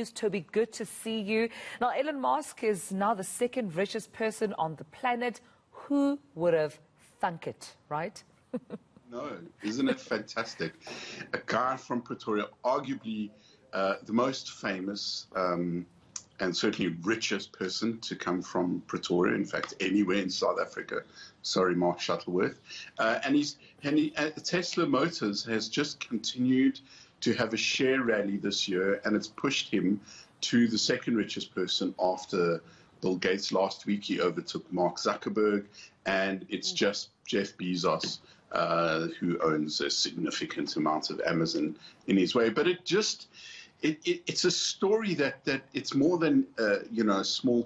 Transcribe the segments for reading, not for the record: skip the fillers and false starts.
Toby, good to see you. Now, Elon Musk is now the second richest person on the planet. Who would have thunk it, right? No, isn't it fantastic? A guy from Pretoria, arguably the most famous and certainly richest person to come from Pretoria, in fact, anywhere in South Africa. Sorry, Mark Shuttleworth. Tesla Motors has just continued to have a share rally this year, and it's pushed him to the second richest person after Bill Gates. Last week he overtook Mark Zuckerberg, and it's just Jeff Bezos who owns a significant amount of Amazon in his way. But it's a story that it's more than a small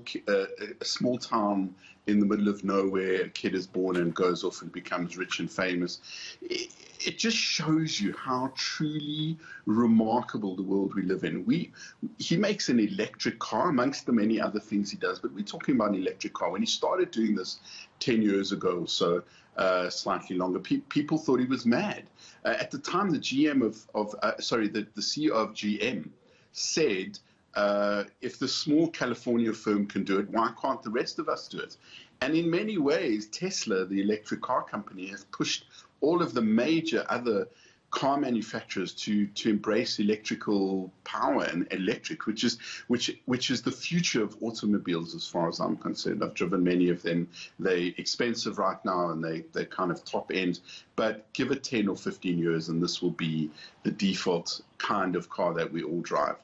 town in the middle of nowhere. A kid is born and goes off and becomes rich and famous. It just shows you how truly remarkable the world we live in. He makes an electric car amongst the many other things he does, but we're talking about an electric car. When he started doing this 10 years ago or so, slightly longer, people thought he was mad. At the time, the CEO of GM said, if the small California firm can do it, why can't the rest of us do it? And in many ways, Tesla, the electric car company, has pushed all of the major other car manufacturers to embrace electrical power and electric, which is the future of automobiles as far as I'm concerned. I've driven many of them. They're expensive right now and they're kind of top end, but give it 10 or 15 years and this will be the default kind of car that we all drive,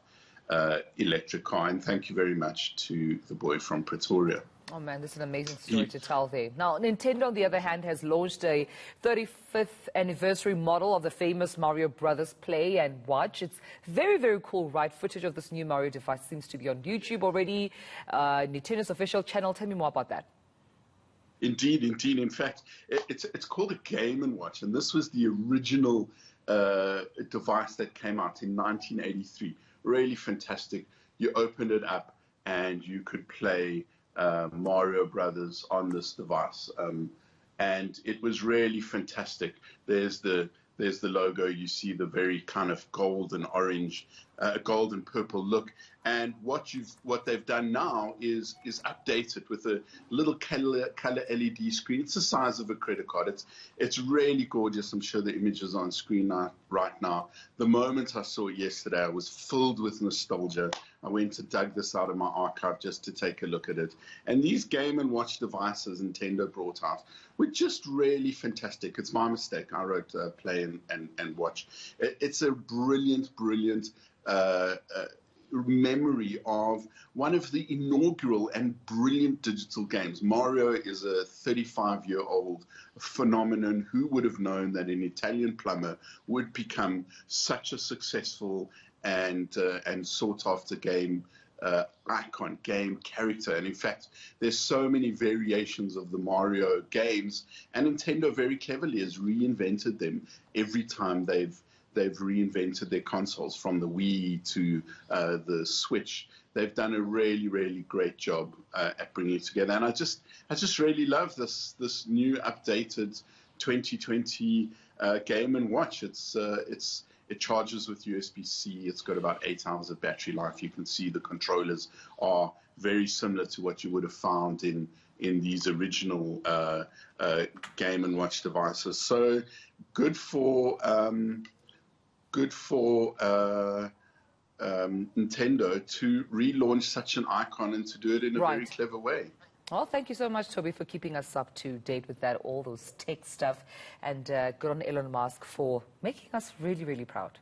electric car. And thank you very much to the boy from Pretoria. Oh man, this is an amazing story to tell there. Now, Nintendo, on the other hand, has launched a 35th anniversary model of the famous Mario Brothers Play and Watch. It's very, very cool, right? Footage of this new Mario device seems to be on YouTube already. Nintendo's official channel. Tell me more about that. Indeed. In fact, it's called a Game & Watch, and this was the original device that came out in 1983. Really fantastic. You opened it up and you could play Mario Brothers on this device, and it was really fantastic. There's the logo. You see the very kind of gold and orange, gold and purple look. And what they've done now is update it with a little color LED screen. It's the size of a credit card. It's really gorgeous. I'm sure the image is on screen right now. The moment I saw it yesterday, I was filled with nostalgia. I went and dug this out of my archive just to take a look at it. And these Game & Watch devices Nintendo brought out were just really fantastic. It's my mistake. I wrote Play and Watch. It's a brilliant memory of one of the inaugural and brilliant digital games. Mario is a 35-year-old phenomenon. Who would have known that an Italian plumber would become such a successful and sought-after game icon, game character? And in fact, there's so many variations of the Mario games, and Nintendo very cleverly has reinvented them every time they've reinvented their consoles, from the Wii to the Switch. They've done a really great job at bringing it together. And I just really love this new updated 2020 Game & Watch. It charges with USB-C. It's got about 8 hours of battery life. You can see the controllers are very similar to what you would have found in these original Game & Watch devices. So good for Nintendo to relaunch such an icon and to do it in a very clever way. Well, thank you so much, Toby, for keeping us up to date with that, all those tech stuff. And good on Elon Musk for making us really proud.